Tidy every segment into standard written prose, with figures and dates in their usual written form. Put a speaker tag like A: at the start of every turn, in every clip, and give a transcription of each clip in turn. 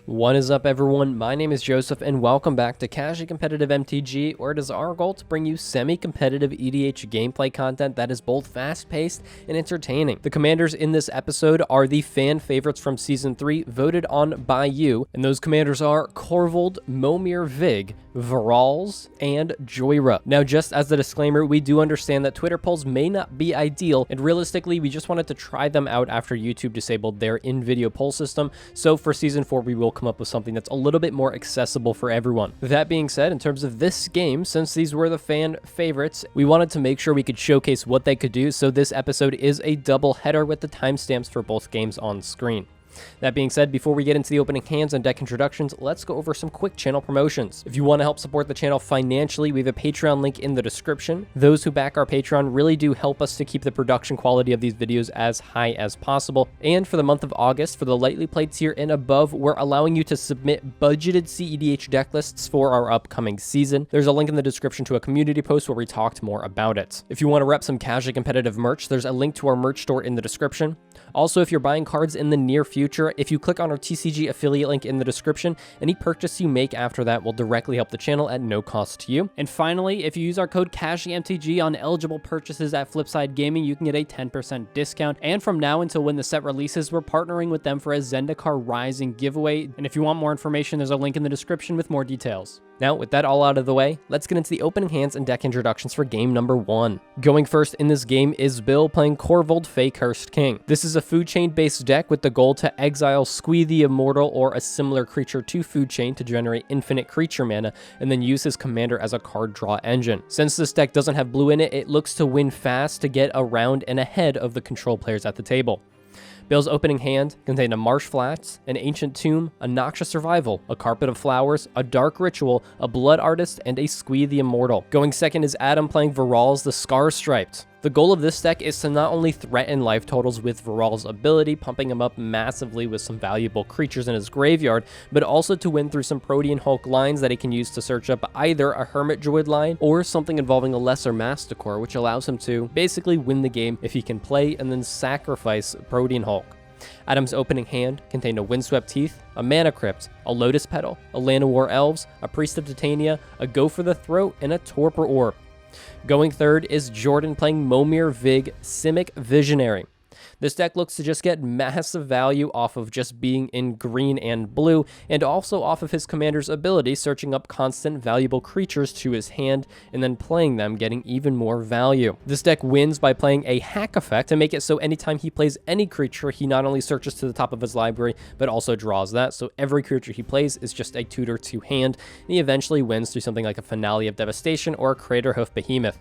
A: What is up, everyone? My name is Joseph and welcome back to Casually Competitive MTG, where it is our goal to bring you semi-competitive EDH gameplay content that is both fast-paced and entertaining. The commanders in this episode are the fan favorites from Season 3 voted on by you, and those commanders are Korvold, Momir Vig, Varolz, and Jhoira. Now, just as a disclaimer, we do understand that Twitter polls may not be ideal, and realistically, we just wanted to try them out after YouTube disabled their in-video poll system, so for Season 4, we will come up with something that's a little bit more accessible for everyone. That being said, in terms of this game, since these were the fan favorites, we wanted to make sure we could showcase what they could do, so this episode is a double header with the timestamps for both games on screen. That being said, before we get into the opening hands and deck introductions, let's go over some quick channel promotions. If you want to help support the channel financially, we have a Patreon link in the description. Those who back our Patreon really do help us to keep the production quality of these videos as high as possible. And for the month of August, for the lightly played tier and above, we're allowing you to submit budgeted cEDH deck lists for our upcoming season. There's a link in the description to a community post where we talked more about it. If you want to rep some casually competitive merch, there's a link to our merch store in the description. Also, if you're buying cards in the near future, if you click on our TCG affiliate link in the description, any purchase you make after that will directly help the channel at no cost to you. And finally, if you use our code CasuallyMTG on eligible purchases at Flipside Gaming, you can get a 10% discount. And from now until when the set releases, we're partnering with them for a Zendikar Rising giveaway. And if you want more information, there's a link in the description with more details. Now, with that all out of the way, let's get into the opening hands and deck introductions for game number 1. Going first in this game is Bill playing Korvold, Fae Cursed King. This is a food chain based deck with the goal to exile Squee the Immortal or a similar creature to food chain to generate infinite creature mana and then use his commander as a card draw engine. Since this deck doesn't have blue in it, it looks to win fast to get around and ahead of the control players at the table. Bill's opening hand contained a Marsh Flats, an Ancient Tomb, a Noxious Survival, a Carpet of Flowers, a Dark Ritual, a Blood Artist, and a Squee the Immortal. Going second is Adam playing Varolz the Scar Striped. The goal of this deck is to not only threaten life totals with Varolz's ability, pumping him up massively with some valuable creatures in his graveyard, but also to win through some Protean Hulk lines that he can use to search up either a Hermit Druid line or something involving a lesser Masticore, which allows him to basically win the game if he can play and then sacrifice Protean Hulk. Adam's opening hand contained a Windswept Teeth, a Mana Crypt, a Lotus Petal, a Land of War Elves, a Priest of Titania, a Go for the Throat, and a Torpor Orb. Going third is Jordan playing Momir Vig, Simic Visionary. This deck looks to just get massive value off of just being in green and blue, and also off of his commander's ability, searching up constant valuable creatures to his hand, and then playing them, getting even more value. This deck wins by playing a hack effect to make it so anytime he plays any creature, he not only searches to the top of his library, but also draws that, so every creature he plays is just a tutor to hand, and he eventually wins through something like a Finale of Devastation or a Craterhoof Behemoth.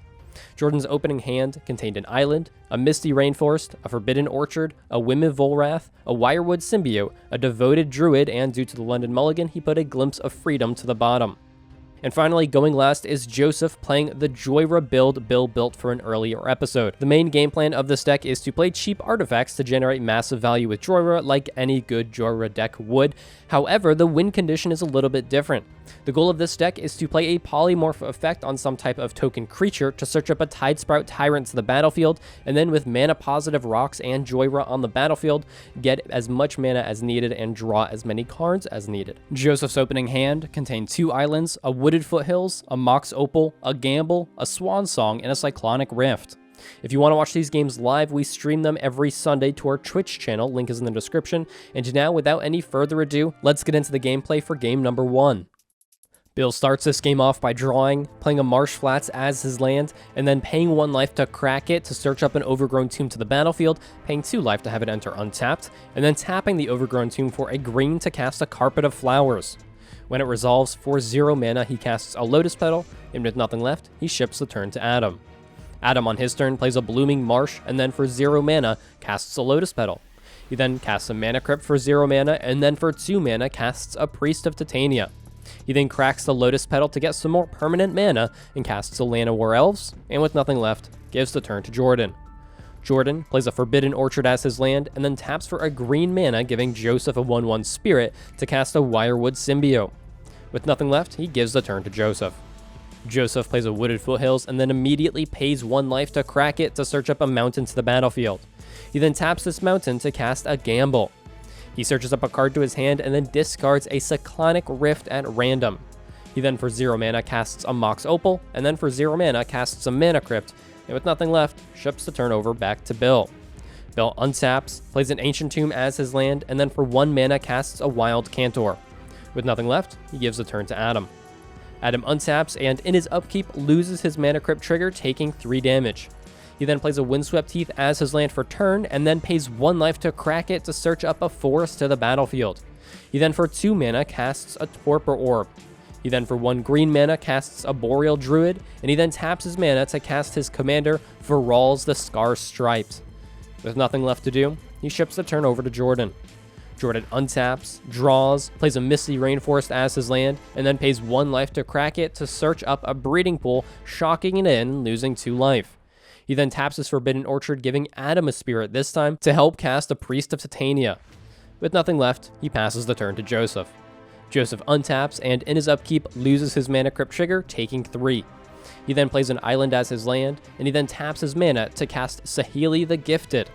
A: Jordan's opening hand contained an Island, a Misty Rainforest, a Forbidden Orchard, a Women Volrath, a Wirewood Symbiote, a Devoted Druid, and due to the London Mulligan, he put a Glimpse of Freedom to the bottom. And finally, going last is Joseph playing the Jhoira build Bill built for an earlier episode. The main game plan of this deck is to play cheap artifacts to generate massive value with Jhoira like any good Jhoira deck would. However, the win condition is a little bit different. The goal of this deck is to play a polymorph effect on some type of token creature to search up a Tidesprout Tyrant to the battlefield, and then with mana positive rocks and Jhoira on the battlefield, get as much mana as needed and draw as many cards as needed. Joseph's opening hand contained 2 islands, a Wooded Foothills, a Mox Opal, a Gamble, a Swan Song, and a Cyclonic Rift. If you want to watch these games live, we stream them every Sunday to our Twitch channel, link is in the description. And now, without any further ado, let's get into the gameplay for game number 1. Bill starts this game off by drawing, playing a Marsh Flats as his land, and then paying 1 life to crack it to search up an Overgrown Tomb to the battlefield, paying 2 life to have it enter untapped, and then tapping the Overgrown Tomb for a green to cast a Carpet of Flowers. When it resolves for 0 mana, he casts a Lotus Petal, and with nothing left, he ships the turn to Adam. Adam on his turn plays a Blooming Marsh, and then for 0 mana, casts a Lotus Petal. He then casts a Mana Crypt for 0 mana, and then for 2 mana, casts a Priest of Titania. He then cracks the Lotus Petal to get some more permanent mana, and casts a Land of War Elves, and with nothing left, gives the turn to Jordan. Jordan plays a Forbidden Orchard as his land, and then taps for a green mana, giving Joseph a 1/1 Spirit to cast a Wirewood Symbiote. With nothing left, he gives the turn to Joseph. Joseph plays a Wooded Foothills, and then immediately pays 1 life to crack it to search up a mountain to the battlefield. He then taps this mountain to cast a Gamble. He searches up a card to his hand and then discards a Cyclonic Rift at random. He then for 0 mana casts a Mox Opal, and then for 0 mana casts a Mana Crypt, and with nothing left, ships the turn over back to Bill. Bill untaps, plays an Ancient Tomb as his land, and then for 1 mana casts a Wild Cantor. With nothing left, he gives the turn to Adam. Adam untaps and in his upkeep loses his Mana Crypt trigger, taking 3 damage. He then plays a Windswept Heath as his land for turn, and then pays 1 life to crack it to search up a forest to the battlefield. He then for 2 mana casts a Torpor Orb. He then for 1 green mana casts a Boreal Druid, and he then taps his mana to cast his commander, Varolz the Scar Striped. With nothing left to do, he ships the turn over to Jordan. Jordan untaps, draws, plays a Misty Rainforest as his land, and then pays 1 life to crack it to search up a Breeding Pool, shocking it in, losing 2 life. He then taps his Forbidden Orchard, giving Adam a Spirit this time to help cast a Priest of Titania. With nothing left, he passes the turn to Joseph. Joseph untaps and in his upkeep loses his Mana Crypt trigger, taking 3. He then plays an island as his land, and he then taps his mana to cast Saheeli the Gifted.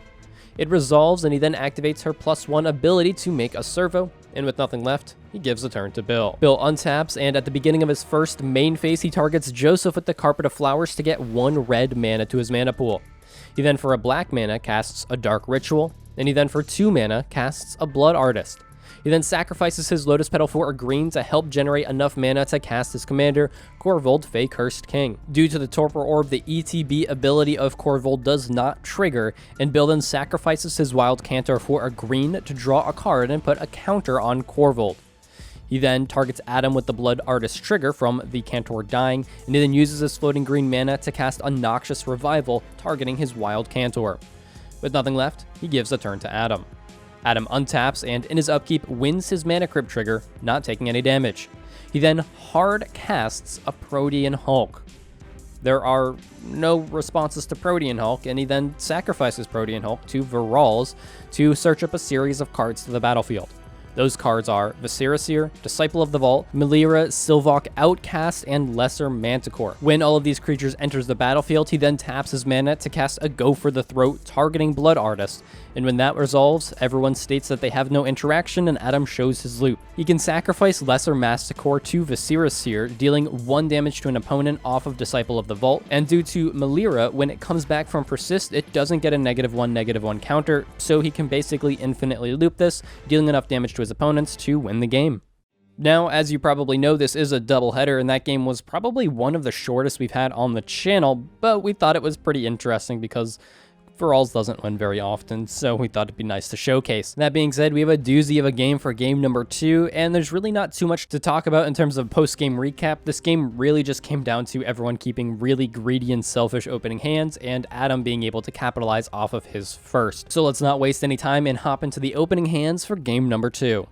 A: It resolves, and he then activates her +1 ability to make a servo, and with nothing left, he gives the turn to Bill. Bill untaps, and at the beginning of his first main phase, he targets Joseph with the Carpet of Flowers to get 1 red mana to his mana pool. He then for a black mana casts a Dark Ritual, and he then for 2 mana casts a Blood Artist. He then sacrifices his Lotus Petal for a green to help generate enough mana to cast his commander, Korvold, Fae Cursed King. Due to the Torpor Orb, the ETB ability of Korvold does not trigger, and Bill then sacrifices his Wild Cantor for a green to draw a card and put a counter on Korvold. He then targets Adam with the Blood Artist trigger from the Cantor dying, and he then uses his floating green mana to cast a Noxious Revival, targeting his Wild Cantor. With nothing left, he gives the turn to Adam. Adam untaps and in his upkeep wins his Mana Crypt trigger, not taking any damage. He then hard casts a Protean Hulk. There are no responses to Protean Hulk, and he then sacrifices Protean Hulk to Varolz to search up a series of cards to the battlefield. Those cards are Viscera, Disciple of the Vault, Melira, Sylvok, Outcast, and Lesser Manticore. When all of these creatures enters the battlefield, he then taps his mana to cast a Go for the Throat, targeting Blood Artist, and when that resolves, everyone states that they have no interaction and Adam shows his loot. He can sacrifice Lesser Manticore to Viscera, dealing 1 damage to an opponent off of Disciple of the Vault, and due to Melira, when it comes back from Persist, it doesn't get a -1/-1 counter, so he can basically infinitely loop this, dealing enough damage to his opponents to win the game. Now, as you probably know, this is a doubleheader, and that game was probably one of the shortest we've had on the channel, but we thought it was pretty interesting because Varolz doesn't win very often, so we thought it'd be nice to showcase. That being said, we have a doozy of a game for game number 2, and there's really not too much to talk about in terms of post-game recap. This game really just came down to everyone keeping really greedy and selfish opening hands, and Adam being able to capitalize off of his first. So let's not waste any time and hop into the opening hands for game number 2.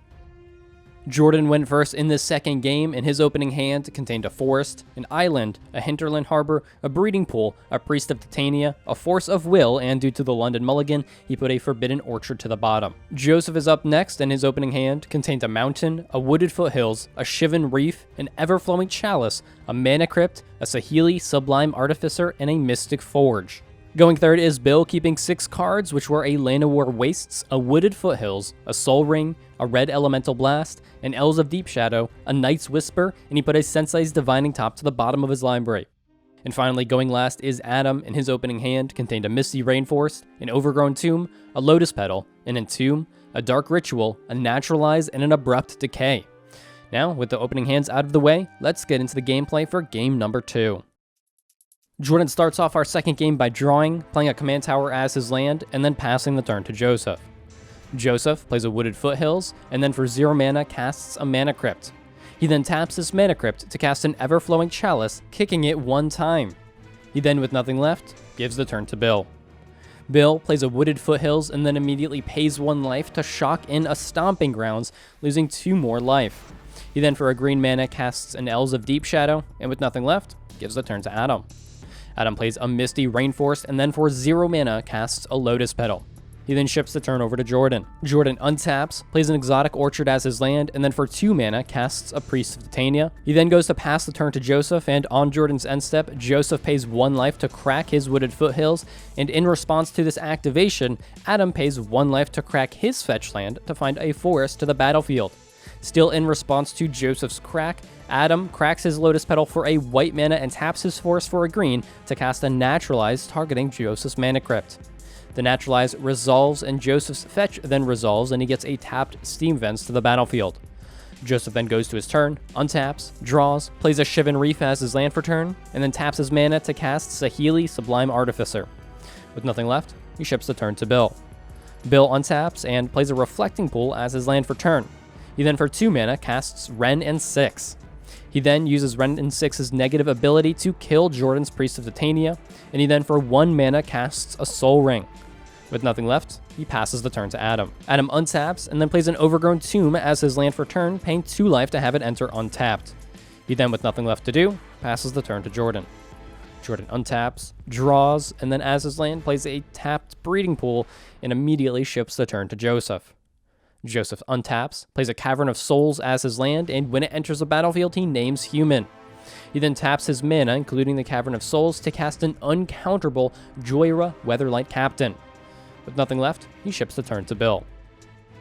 A: Jordan went first in this second game, and his opening hand contained a forest, an island, a hinterland harbor, a breeding pool, a priest of Titania, a force of will, and due to the London mulligan, he put a forbidden orchard to the bottom. Joseph is up next, and his opening hand contained a mountain, a wooded foothills, a shivan reef, an ever-flowing chalice, a mana crypt, a Saheeli, sublime artificer, and a mystic forge. Going third is Bill, keeping 6 cards, which were a Llanowar Wastes, a Wooded Foothills, a Soul Ring, a Red Elemental Blast, an Elves of Deep Shadow, a Night's Whisper, and he put a Sensei's Divining Top to the bottom of his library. And finally, going last is Adam, and his opening hand contained a Misty Rainforest, an Overgrown Tomb, a Lotus Petal, an Entomb, a Dark Ritual, a Naturalize, and an Abrupt Decay. Now, with the opening hands out of the way, let's get into the gameplay for game number 2. Jordan starts off our second game by drawing, playing a command tower as his land, and then passing the turn to Joseph. Joseph plays a Wooded Foothills, and then for 0 mana casts a Mana Crypt. He then taps his Mana Crypt to cast an Ever-Flowing Chalice, kicking it 1 time. He then, with nothing left, gives the turn to Bill. Bill plays a Wooded Foothills and then immediately pays 1 life to shock in a Stomping Grounds, losing 2 more life. He then, for a green mana, casts an Elves of Deep Shadow, and with nothing left, gives the turn to Adam. Adam plays a Misty Rainforest, and then for 0 mana, casts a Lotus Petal. He then ships the turn over to Jordan. Jordan untaps, plays an Exotic Orchard as his land, and then for 2 mana, casts a Priest of Titania. He then goes to pass the turn to Joseph, and on Jordan's end step, Joseph pays 1 life to crack his Wooded Foothills, and in response to this activation, Adam pays 1 life to crack his fetch land to find a forest to the battlefield. Still in response to Joseph's crack, Adam cracks his Lotus Petal for a white mana and taps his forest for a green to cast a Naturalize targeting Joseph's Mana Crypt. The Naturalize resolves and Joseph's fetch then resolves, and he gets a tapped Steam Vents to the battlefield. Joseph then goes to his turn, untaps, draws, plays a Shivan Reef as his land for turn, and then taps his mana to cast Saheeli Sublime Artificer. With nothing left, he ships the turn to Bill. Bill untaps and plays a Reflecting Pool as his land for turn. He then for 2 mana casts Wrenn and 6. He then uses Wrenn and 6's negative ability to kill Jordan's Priest of Titania, and he then for 1 mana casts a Soul Ring. With nothing left, he passes the turn to Adam. Adam untaps and then plays an Overgrown Tomb as his land for turn, paying 2 life to have it enter untapped. He then, with nothing left to do, passes the turn to Jordan. Jordan untaps, draws, and then as his land plays a tapped Breeding Pool and immediately ships the turn to Joseph. Joseph untaps, plays a Cavern of Souls as his land, and when it enters the battlefield, he names Human. He then taps his mana, including the Cavern of Souls, to cast an uncounterable Jhoira Weatherlight Captain. With nothing left, he ships the turn to Bill.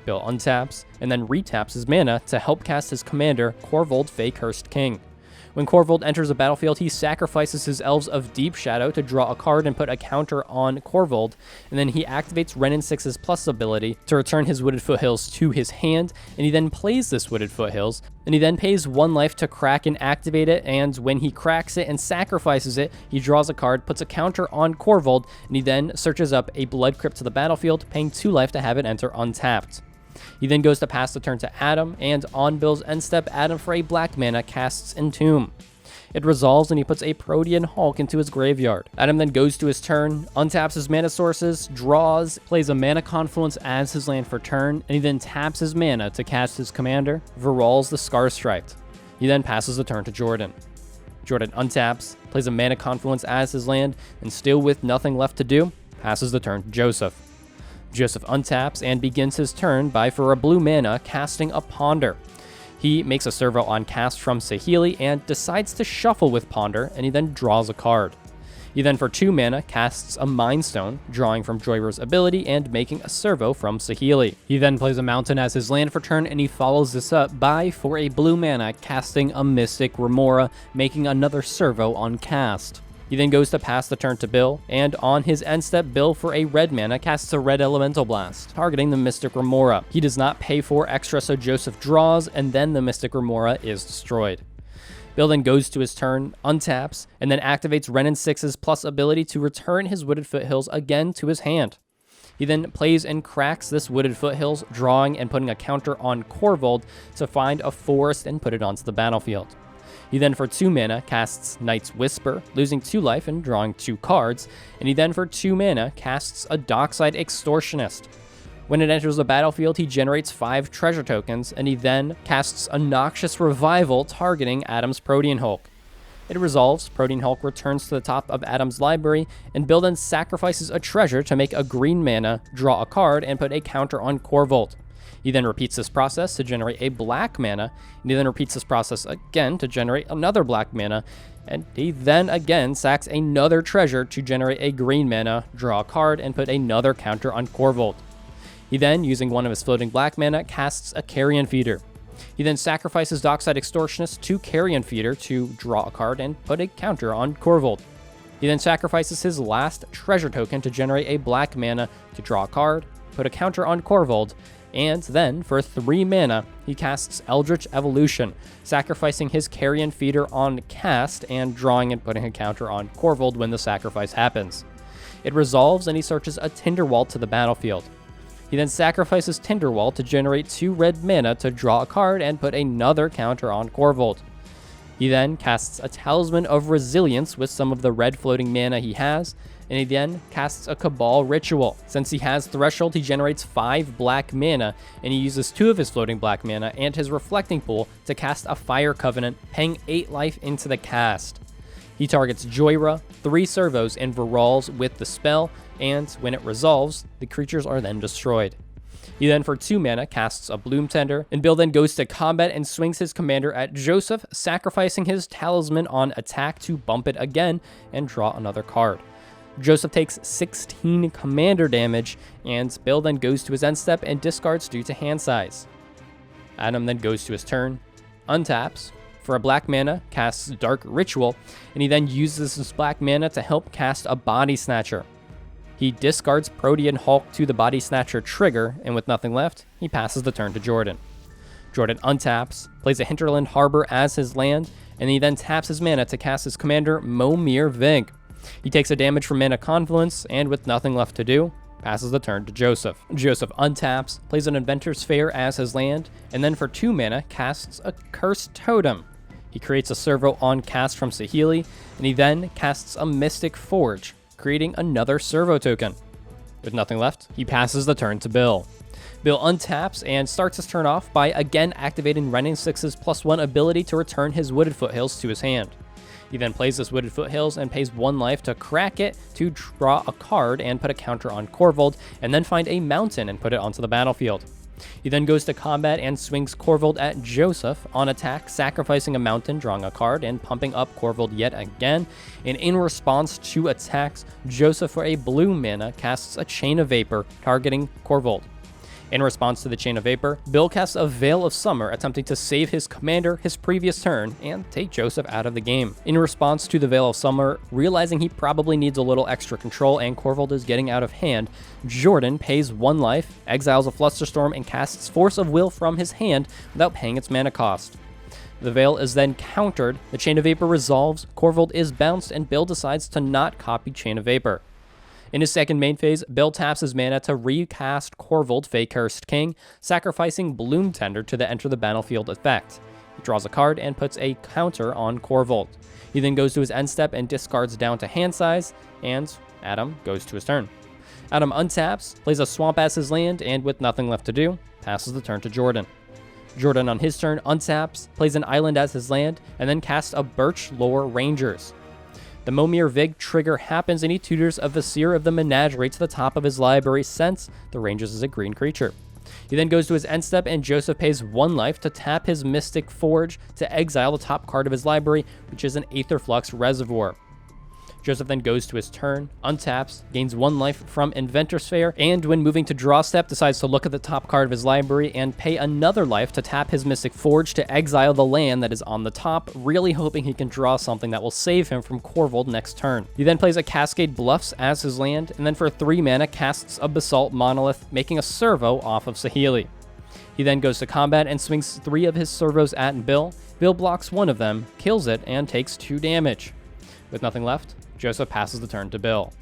A: Bill untaps, and then retaps his mana to help cast his commander, Korvold Fae Cursed King. When Korvold enters the battlefield, he sacrifices his Elves of Deep Shadow to draw a card and put a counter on Korvold, and then he activates Wrenn and 6's plus ability to return his Wooded Foothills to his hand, and he then plays this Wooded Foothills, and he then pays 1 life to crack and activate it, and when he cracks it and sacrifices it, he draws a card, puts a counter on Korvold, and he then searches up a Blood Crypt to the battlefield, paying 2 life to have it enter untapped. He then goes to pass the turn to Adam, and on Bill's end step, Adam for a black mana casts Entomb. It resolves and he puts a Protean Hulk into his graveyard. Adam then goes to his turn, untaps his mana sources, draws, plays a Mana Confluence as his land for turn, and he then taps his mana to cast his commander, Varolz the Scar Striped. He then passes the turn to Jordan. Jordan untaps, plays a Mana Confluence as his land, and still with nothing left to do, passes the turn to Joseph. Joseph untaps and begins his turn by, for a blue mana, casting a Ponder. He makes a servo on cast from Saheeli and decides to shuffle with Ponder, and he then draws a card. He then for 2 mana casts a Mind Stone, drawing from Jhoira's ability and making a servo from Saheeli. He then plays a Mountain as his land for turn, and he follows this up by, for a blue mana, casting a Mystic Remora, making another servo on cast. He then goes to pass the turn to Bill, and on his end step, Bill for a red mana casts a Red Elemental Blast, targeting the Mystic Remora. He does not pay for extra, so Joseph draws, and then the Mystic Remora is destroyed. Bill then goes to his turn, untaps, and then activates Wrenn and 6's plus ability to return his Wooded Foothills again to his hand. He then plays and cracks this Wooded Foothills, drawing and putting a counter on Korvold to find a forest and put it onto the battlefield. He then for 2 mana casts Night's Whisper, losing 2 life and drawing 2 cards, and he then for 2 mana casts a Dockside Extortionist. When it enters the battlefield, he generates 5 treasure tokens, and he then casts a Noxious Revival targeting Adam's Protean Hulk. It resolves, Protean Hulk returns to the top of Adam's library, and Bill then sacrifices a treasure to make a green mana, draw a card, and put a counter on Korvold. He then repeats this process to generate a black mana, and he then repeats this process again to generate another black mana, and he then again sacks another treasure to generate a green mana, draw a card, and put another counter on Korvold. He then, using one of his floating black mana, casts a Carrion Feeder. He then sacrifices Dockside Extortionist to Carrion Feeder to draw a card and put a counter on Korvold. He then sacrifices his last treasure token to generate a black mana to draw a card, put a counter on Korvold, and then, for 3 mana, he casts Eldritch Evolution, sacrificing his Carrion Feeder on cast and drawing and putting a counter on Korvold when the sacrifice happens. It resolves and he searches a Tinderwall to the battlefield. He then sacrifices Tinderwall to generate 2 red mana to draw a card and put another counter on Korvold. He then casts a Talisman of Resilience with some of the red floating mana he has, and he then casts a Cabal Ritual. Since he has Threshold, he generates 5 black mana, and he uses 2 of his floating black mana and his Reflecting Pool to cast a Fire Covenant, paying 8 life into the cast. He targets Jhoira, 3 servos, and Varolz with the spell, and when it resolves, the creatures are then destroyed. He then for 2 mana casts a Bloom Tender, and Bill then goes to combat and swings his commander at Joseph, sacrificing his talisman on attack to bump it again and draw another card. Joseph takes 16 commander damage, and Bill then goes to his end step and discards due to hand size. Adam then goes to his turn, untaps, for a black mana, casts Dark Ritual, and he then uses his black mana to help cast a Body Snatcher. He discards Protean Hulk to the Body Snatcher trigger, and with nothing left, he passes the turn to Jordan. Jordan untaps, plays a Hinterland Harbor as his land, and he then taps his mana to cast his commander Momir Vig. He takes a damage from Mana Confluence, and with nothing left to do, passes the turn to Joseph. Joseph untaps, plays an Inventor's Fair as his land, and then for 2 mana casts a Cursed Totem. He creates a servo on cast from Saheeli, and he then casts a Mystic Forge, creating another servo token. With nothing left, he passes the turn to Bill. Bill untaps and starts his turn off by again activating Renin 6's +1 ability to return his Wooded Foothills to his hand. He then plays this Wooded Foothills and pays 1 life to crack it to draw a card and put a counter on Korvold, and then find a mountain and put it onto the battlefield. He then goes to combat and swings Korvold at Joseph on attack, sacrificing a mountain, drawing a card, and pumping up Korvold yet again. And in response to attacks, Joseph for a blue mana casts a Chain of Vapor, targeting Korvold. In response to the Chain of Vapor, Bill casts a Veil of Summer, attempting to save his commander his previous turn and take Joseph out of the game. In response to the Veil of Summer, realizing he probably needs a little extra control and Korvold is getting out of hand, Jordan pays 1 life, exiles a Flusterstorm, and casts Force of Will from his hand without paying its mana cost. The Veil is then countered, the Chain of Vapor resolves, Korvold is bounced, and Bill decides to not copy Chain of Vapor. In his second main phase, Bill taps his mana to recast Korvold Fae Cursed King, sacrificing Bloom Tender to the Enter the Battlefield effect. He draws a card and puts a counter on Korvold. He then goes to his end step and discards down to hand size, and Adam goes to his turn. Adam untaps, plays a swamp as his land, and with nothing left to do, passes the turn to Jordan. Jordan on his turn untaps, plays an island as his land, and then casts a Birch Lore Rangers. The Momir Vig trigger happens and he tutors a Vizier of the Menagerie to the top of his library since the Rangers is a green creature. He then goes to his end step and Joseph pays 1 life to tap his Mystic Forge to exile the top card of his library, which is an Aetherflux Reservoir. Joseph then goes to his turn, untaps, gains 1 life from Inventor's Fair, and when moving to draw step, decides to look at the top card of his library and pay another life to tap his Mystic Forge to exile the land that is on the top, really hoping he can draw something that will save him from Korvold next turn. He then plays a Cascade Bluffs as his land, and then for 3 mana casts a Basalt Monolith, making a servo off of Saheeli. He then goes to combat and swings 3 of his servos at Bill. Bill blocks 1 of them, kills it, and takes 2 damage. With nothing left, Joseph passes the turn to Bill.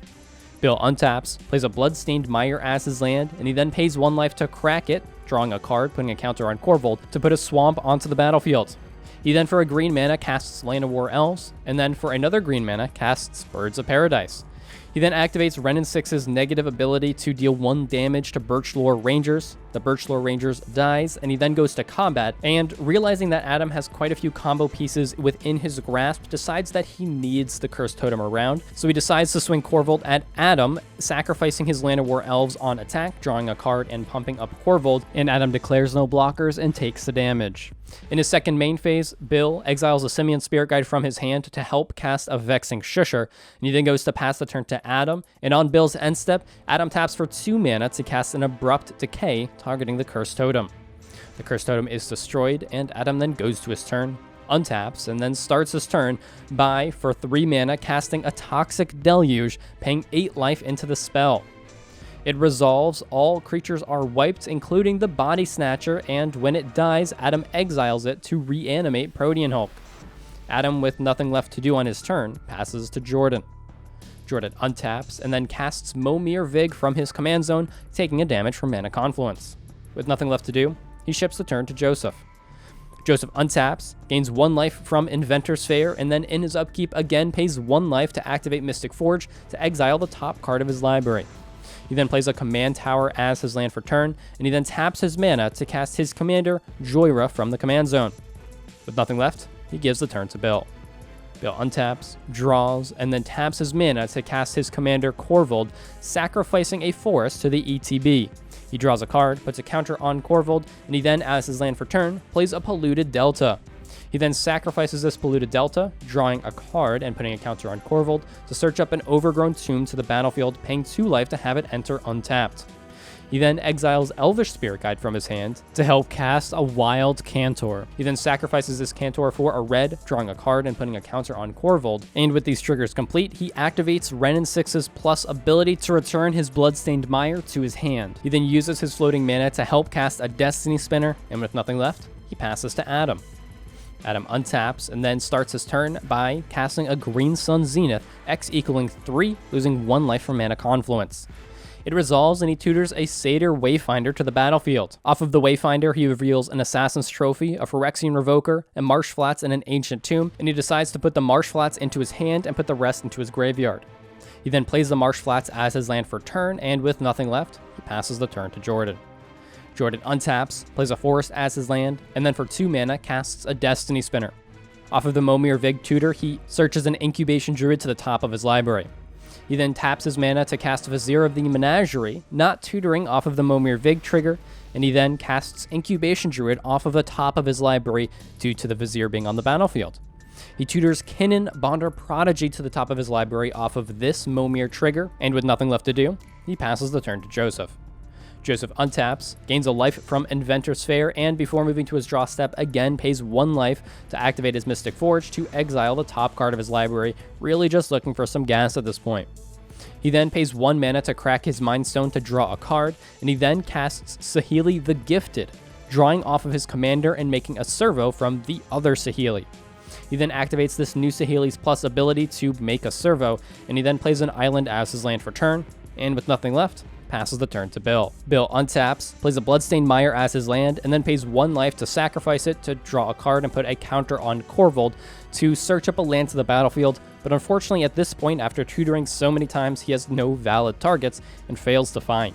A: Bill untaps, plays a Bloodstained Mire as his land, and he then pays 1 life to crack it, drawing a card, putting a counter on Korvold, to put a swamp onto the battlefield. He then for a green mana casts Land of War Elves, and then for another green mana casts Birds of Paradise. He then activates Renin 6's negative ability to deal 1 damage to Birch Lore Rangers. The Birch Lore Rangers dies, and he then goes to combat, and realizing that Adam has quite a few combo pieces within his grasp, decides that he needs the Cursed Totem around, so he decides to swing Korvold at Adam, sacrificing his Land of War Elves on attack, drawing a card and pumping up Korvold, and Adam declares no blockers and takes the damage. In his second main phase, Bill exiles a Simian Spirit Guide from his hand to help cast a Vexing Shusher, and he then goes to pass the turn to Adam, and on Bill's end step, Adam taps for 2 mana to cast an Abrupt Decay, targeting the Cursed Totem. The Cursed Totem is destroyed, and Adam then goes to his turn, untaps, and then starts his turn by, for 3 mana, casting a Toxic Deluge, paying 8 life into the spell. It resolves, all creatures are wiped, including the Body Snatcher, and when it dies, Adam exiles it to reanimate Protean Hulk. Adam, with nothing left to do on his turn, passes to Jordan. Jordan untaps, and then casts Momir Vig from his command zone, taking a damage from Mana Confluence. With nothing left to do, he ships the turn to Joseph. Joseph untaps, gains 1 life from Inventor's Fair, and then in his upkeep again pays 1 life to activate Mystic Forge to exile the top card of his library. He then plays a Command Tower as his land for turn, and he then taps his mana to cast his commander, Jhoira, from the command zone. With nothing left, he gives the turn to Bill. Bill untaps, draws, and then taps his mana to cast his commander Korvold, sacrificing a forest to the ETB. He draws a card, puts a counter on Korvold, and he then, as his land for turn, plays a Polluted Delta. He then sacrifices this Polluted Delta, drawing a card and putting a counter on Korvold to search up an Overgrown Tomb to the battlefield, paying 2 life to have it enter untapped. He then exiles Elvish Spirit Guide from his hand to help cast a Wild Cantor. He then sacrifices this Cantor for a red, drawing a card and putting a counter on Korvold. And with these triggers complete, he activates Wrenn and 6's plus ability to return his Bloodstained Mire to his hand. He then uses his floating mana to help cast a Destiny Spinner, and with nothing left, he passes to Adam. Adam untaps and then starts his turn by casting a Green Sun Zenith, X equaling 3, losing 1 life from Mana Confluence. It resolves and he tutors a Satyr Wayfinder to the battlefield. Off of the Wayfinder, he reveals an Assassin's Trophy, a Phyrexian Revoker, a Marsh Flats, and an Ancient Tomb, and he decides to put the Marsh Flats into his hand and put the rest into his graveyard. He then plays the Marsh Flats as his land for turn, and with nothing left, he passes the turn to Jordan. Jordan untaps, plays a forest as his land, and then for 2 mana casts a Destiny Spinner. Off of the Momir Vig tutor, he searches an Incubation Druid to the top of his library. He then taps his mana to cast Vizier of the Menagerie, not tutoring off of the Momir Vig trigger, and he then casts Incubation Druid off of the top of his library due to the Vizier being on the battlefield. He tutors Kinnan Bonder Prodigy to the top of his library off of this Momir trigger, and with nothing left to do, he passes the turn to Joseph. Joseph untaps, gains a life from Inventor's Fair, and before moving to his draw step, again pays 1 life to activate his Mystic Forge to exile the top card of his library, really just looking for some gas at this point. He then pays 1 mana to crack his Mind Stone to draw a card, and he then casts Saheeli the Gifted, drawing off of his commander and making a servo from the other Saheeli. He then activates this new Saheeli's plus ability to make a servo, and he then plays an island as his land for turn, and with nothing left, passes the turn to Bill. Bill untaps, plays a Bloodstained Mire as his land, and then pays 1 life to sacrifice it to draw a card and put a counter on Korvold to search up a land to the battlefield, but unfortunately at this point, after tutoring so many times, he has no valid targets and fails to find.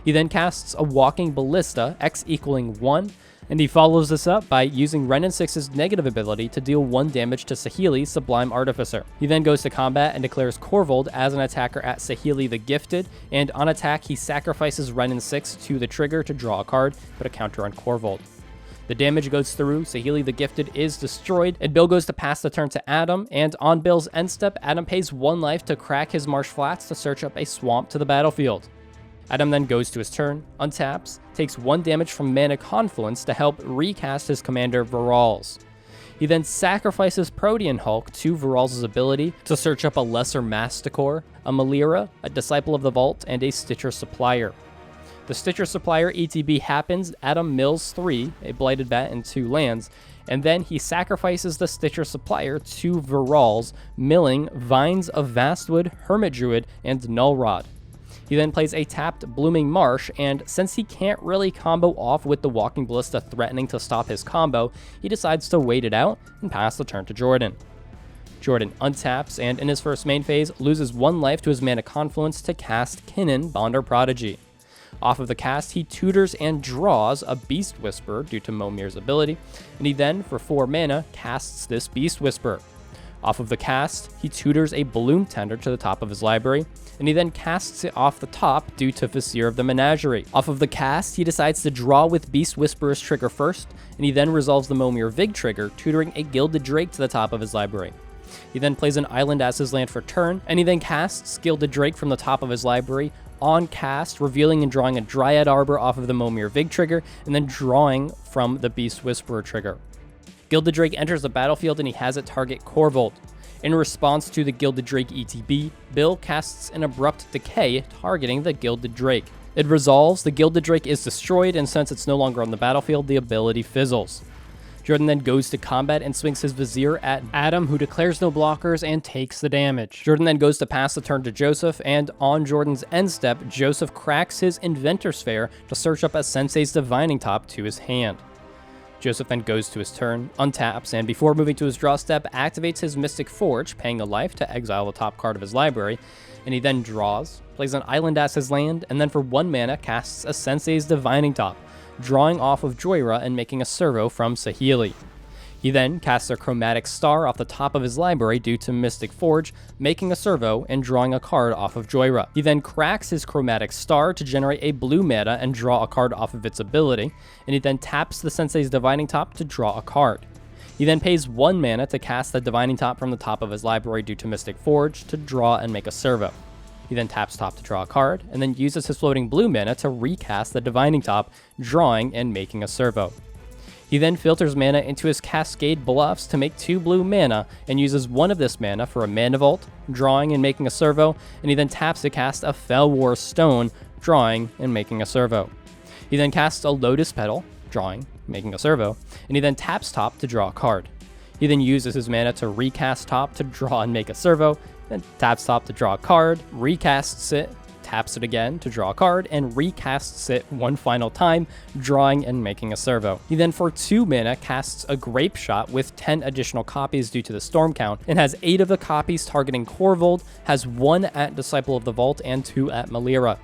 A: He then casts a Walking Ballista, X equaling 1, and he follows this up by using Wrenn and 6's negative ability to deal 1 damage to Saheeli, Sublime Artificer. He then goes to combat and declares Korvold as an attacker at Saheeli the Gifted, and on attack he sacrifices Wrenn and 6 to the trigger to draw a card, put a counter on Korvold. The damage goes through, Saheeli the Gifted is destroyed, and Bill goes to pass the turn to Adam, and on Bill's end step, Adam pays 1 life to crack his Marsh Flats to search up a swamp to the battlefield. Adam then goes to his turn, untaps, takes 1 damage from Mana Confluence to help recast his commander Varolz. He then sacrifices Protean Hulk to Varolz's ability to search up a Lesser Masticore, a Melira, a Disciple of the Vault, and a Stitcher Supplier. The Stitcher Supplier ETB happens, Adam mills 3, a Blighted Bat and 2 lands, and then he sacrifices the Stitcher Supplier to Varolz, milling Vines of Vastwood, Hermit Druid, and Null Rod. He then plays a tapped Blooming Marsh, and since he can't really combo off with the Walking Ballista threatening to stop his combo, he decides to wait it out and pass the turn to Jordan. Jordan untaps, and in his first main phase, loses 1 life to his Mana Confluence to cast Kinnan Bonder Prodigy. Off of the cast, he tutors and draws a Beast Whisperer due to Momir's ability, and he then, for 4 mana, casts this Beast Whisperer. Off of the cast, he tutors a Bloom Tender to the top of his library, and he then casts it off the top due to Vizier of the Menagerie. Off of the cast, he decides to draw with Beast Whisperer's trigger first, and he then resolves the Momir Vig trigger, tutoring a Gilded Drake to the top of his library. He then plays an island as his land for turn, and he then casts Gilded Drake from the top of his library on cast, revealing and drawing a Dryad Arbor off of the Momir Vig trigger, and then drawing from the Beast Whisperer trigger. Gilded Drake enters the battlefield and he has it target Korvold. In response to the Gilded Drake ETB, Bill casts an Abrupt Decay targeting the Gilded Drake. It resolves, the Gilded Drake is destroyed, and since it's no longer on the battlefield, the ability fizzles. Jordan then goes to combat and swings his Vizier at Adam, who declares no blockers and takes the damage. Jordan then goes to pass the turn to Joseph, and on Jordan's end step, Joseph cracks his Inventor's Fair to search up a Sensei's Divining Top to his hand. Joseph then goes to his turn, untaps, and before moving to his draw step, activates his Mystic Forge, paying a life to exile the top card of his library, and he then draws, plays an island as his land, and then for 1 mana casts a Sensei's Divining Top, drawing off of Jhoira and making a servo from Saheeli. He then casts a Chromatic Star off the top of his library due to Mystic Forge, making a servo and drawing a card off of Jhoira. He then cracks his Chromatic Star to generate a blue mana and draw a card off of its ability, and he then taps the Sensei's Divining Top to draw a card. He then pays 1 mana to cast the Divining Top from the top of his library due to Mystic Forge to draw and make a servo. He then taps top to draw a card, and then uses his floating blue mana to recast the Divining Top, drawing and making a servo. He then filters mana into his Cascade Bluffs to make 2 blue mana, and uses 1 of this mana for a Mana Vault, drawing and making a servo, and he then taps to cast a Fel War Stone, drawing and making a servo. He then casts a Lotus Petal, drawing, making a servo, and he then taps top to draw a card. He then uses his mana to recast top to draw and make a servo, then taps top to draw a card, recasts it, taps it again to draw a card, and recasts it 1 final time, drawing and making a servo. He then for 2 mana casts a Grape Shot with 10 additional copies due to the Storm count, and has 8 of the copies targeting Korvold, has 1 at Disciple of the Vault and 2 at Melira.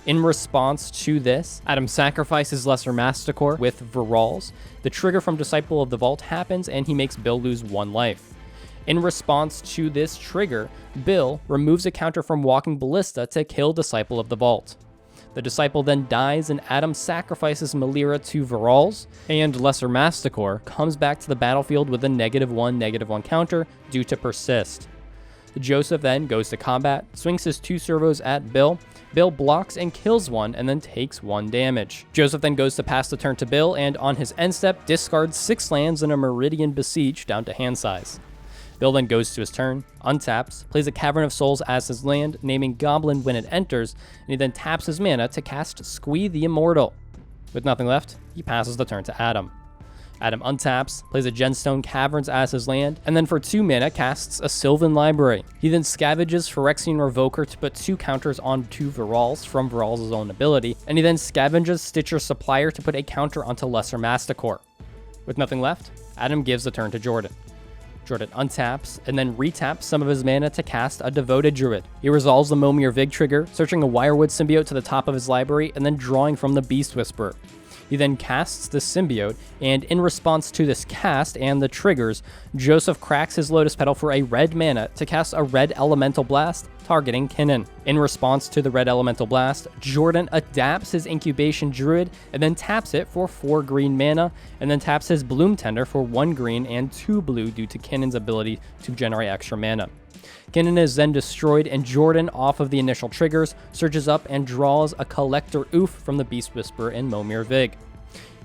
A: In response to this, Adam sacrifices Lesser Masticore with Varolz. The trigger from Disciple of the Vault happens, and he makes Bill lose 1 life. In response to this trigger, Bill removes a counter from Walking Ballista to kill Disciple of the Vault. The Disciple then dies, and Adam sacrifices Melira to Varolz, and Lesser Masticore comes back to the battlefield with a -1/-1 counter due to Persist. Joseph then goes to combat, swings his 2 servos at Bill. Bill blocks and kills 1 and then takes 1 damage. Joseph then goes to pass the turn to Bill, and on his end step discards 6 lands and a Meridian Besiege down to hand size. Bill then goes to his turn, untaps, plays a Cavern of Souls as his land, naming Goblin when it enters, and he then taps his mana to cast Squee the Immortal. With nothing left, he passes the turn to Adam. Adam untaps, plays a Genstone Caverns as his land, and then for 2 mana casts a Sylvan Library. He then scavenges Phyrexian Revoker to put 2 counters onto Varolz from Varolz's own ability, and he then scavenges Stitcher Supplier to put a counter onto Lesser Masticore. With nothing left, Adam gives the turn to Jordan. Jordan untaps, and then retaps some of his mana to cast a Devoted Druid. He resolves the Momir Vig trigger, searching a Wirewood Symbiote to the top of his library, and then drawing from the Beast Whisperer. He then casts the Symbiote, and in response to this cast and the triggers, Joseph cracks his Lotus Petal for a red mana to cast a Red Elemental Blast, targeting Kinnan. In response to the Red Elemental Blast, Jordan adapts his Incubation Druid, and then taps it for 4 green mana, and then taps his Bloom Tender for 1 green and 2 blue due to Kinnan's ability to generate extra mana. Kinnan is then destroyed, and Jordan, off of the initial triggers, surges up and draws a Collector Oof from the Beast Whisperer and Momir Vig.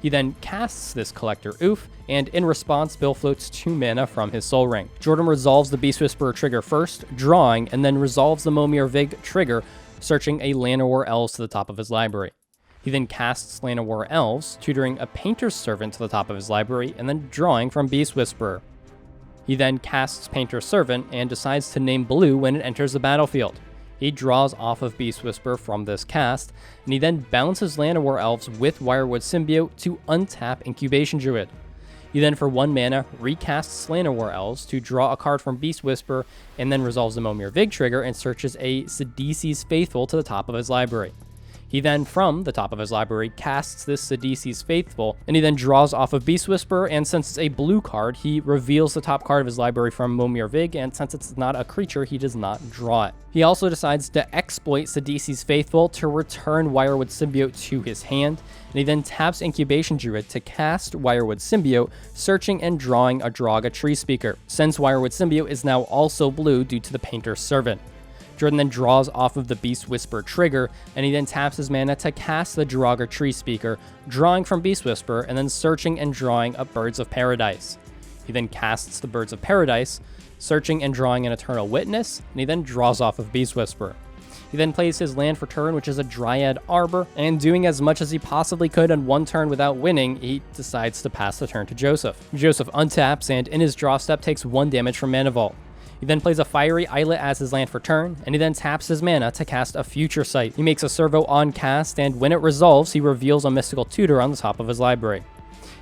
A: He then casts this Collector Oof, and in response, Bill floats 2 mana from his Soul Ring. Jordan resolves the Beast Whisperer trigger first, drawing, and then resolves the Momir Vig trigger, searching a Llanowar Elves to the top of his library. He then casts Llanowar Elves, tutoring a Painter's Servant to the top of his library, and then drawing from Beast Whisperer. He then casts Painter's Servant and decides to name blue when it enters the battlefield. He draws off of Beast Whisperer from this cast, and he then bounces Llanowar Elves with Wirewood Symbiote to untap Incubation Druid. He then for 1 mana recasts Llanowar Elves to draw a card from Beast Whisperer, and then resolves the Momir Vig trigger and searches a Sidisi's Faithful to the top of his library. He then, from the top of his library, casts this Sidisi's Faithful, and he then draws off of Beast Whisperer, and since it's a blue card, he reveals the top card of his library from Momir Vig, and since it's not a creature, he does not draw it. He also decides to exploit Sidisi's Faithful to return Wirewood Symbiote to his hand, and he then taps Incubation Druid to cast Wirewood Symbiote, searching and drawing a Draga Tree Speaker, since Wirewood Symbiote is now also blue due to the Painter's Servant. Jordan then draws off of the Beast Whisperer trigger, and he then taps his mana to cast the Draga Tree Speaker, drawing from Beast Whisperer, and then searching and drawing a Birds of Paradise. He then casts the Birds of Paradise, searching and drawing an Eternal Witness, and he then draws off of Beast Whisperer. He then plays his land for turn, which is a Dryad Arbor, and doing as much as he possibly could on 1 turn without winning, he decides to pass the turn to Joseph. Joseph untaps, and in his draw step takes 1 damage from Mana Vault. He then plays a Fiery Islet as his land for turn, and he then taps his mana to cast a Future Sight. He makes a servo on cast, and when it resolves, he reveals a Mystical Tutor on the top of his library.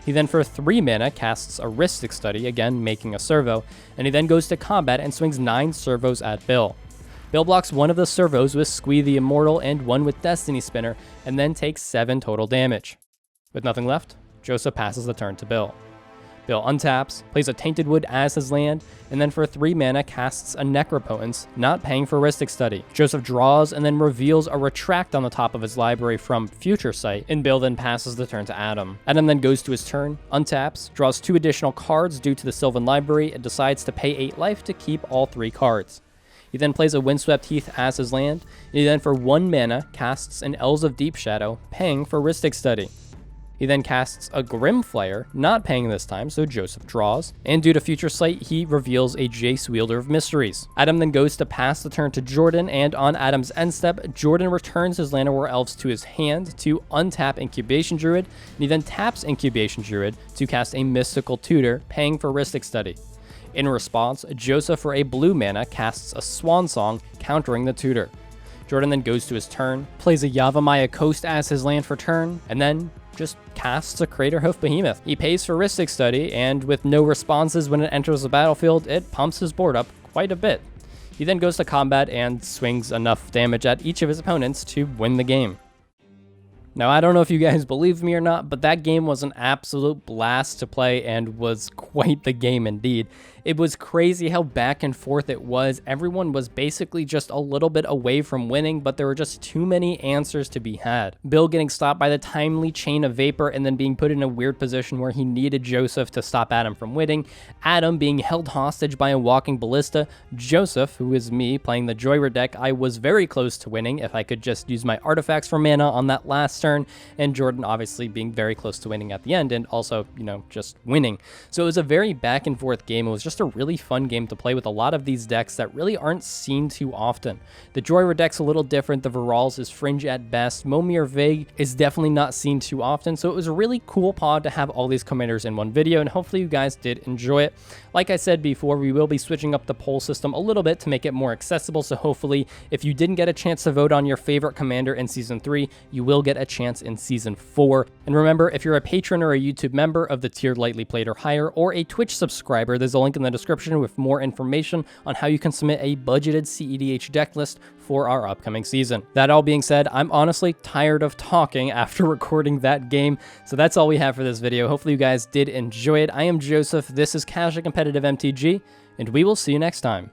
A: He then for 3 mana casts a Rhystic Study, again making a servo, and he then goes to combat and swings 9 servos at Bill. Bill blocks 1 of the servos with Squee the Immortal and 1 with Destiny Spinner, and then takes 7 total damage. With nothing left, Joseph passes the turn to Bill. Bill untaps, plays a Tainted Wood as his land, and then for 3 mana casts a Necropotence, not paying for Rhystic Study. Joseph draws and then reveals a Retract on the top of his library from Future Sight, and Bill then passes the turn to Adam. Adam then goes to his turn, untaps, draws 2 additional cards due to the Sylvan Library, and decides to pay 8 life to keep all 3 cards. He then plays a Windswept Heath as his land, and he then for 1 mana casts an Elves of Deep Shadow, paying for Rhystic Study. He then casts a Grimflayer, not paying this time, so Joseph draws, and due to Future Sight, he reveals a Jace Wielder of Mysteries. Adam then goes to pass the turn to Jordan, and on Adam's end step, Jordan returns his Llanowar Elves to his hand to untap Incubation Druid, and he then taps Incubation Druid to cast a Mystical Tutor, paying for Rhystic Study. In response, Joseph for a blue mana casts a Swan Song, countering the Tutor. Jordan then goes to his turn, plays a Yavimaya Coast as his land for turn, and then just casts a Craterhoof Behemoth. He pays for Rhystic Study, and with no responses when it enters the battlefield, it pumps his board up quite a bit. He then goes to combat and swings enough damage at each of his opponents to win the game. Now, I don't know if you guys believe me or not, but that game was an absolute blast to play and was quite the game indeed. It was crazy how back and forth it was. Everyone was basically just a little bit away from winning, but there were just too many answers to be had. Bill getting stopped by the timely Chain of Vapor and then being put in a weird position where he needed Joseph to stop Adam from winning. Adam being held hostage by a Walking Ballista. Joseph, who is me, playing the Jhoira deck, I was very close to winning if I could just use my artifacts for mana on that last turn. And Jordan obviously being very close to winning at the end and also, just winning. So it was a very back and forth game. It was just a really fun game to play with a lot of these decks that really aren't seen too often. The Jhoira deck's a little different. The Varolz is fringe at best. Momir Vig is definitely not seen too often. So it was a really cool pod to have all these commanders in one video, and hopefully you guys did enjoy it. Like I said before, we will be switching up the poll system a little bit to make it more accessible. So hopefully if you didn't get a chance to vote on your favorite commander in Season 3, you will get a chance in Season 4. And remember, if you're a patron or a YouTube member of the tiered lightly played or higher, or a Twitch subscriber, there's a link in the description with more information on how you can submit a budgeted cEDH deck list for our upcoming season. That all being said, I'm honestly tired of talking after recording that game, so that's all we have for this video. Hopefully you guys did enjoy it. I am Joseph, this is Casually Competitive MTG, and we will see you next time.